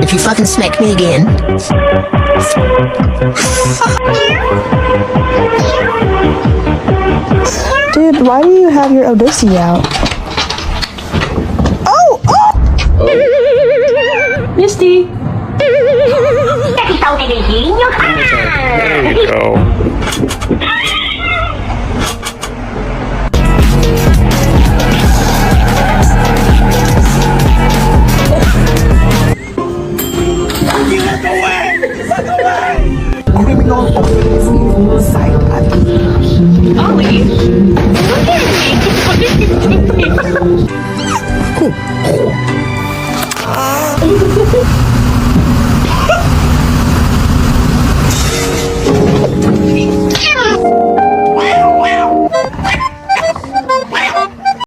if you fucking smack me again. Dude, why do you have your Odyssey out? Oh! Oh! Misty! There you go. Criminal offensive psychopath. Ollie, look at me.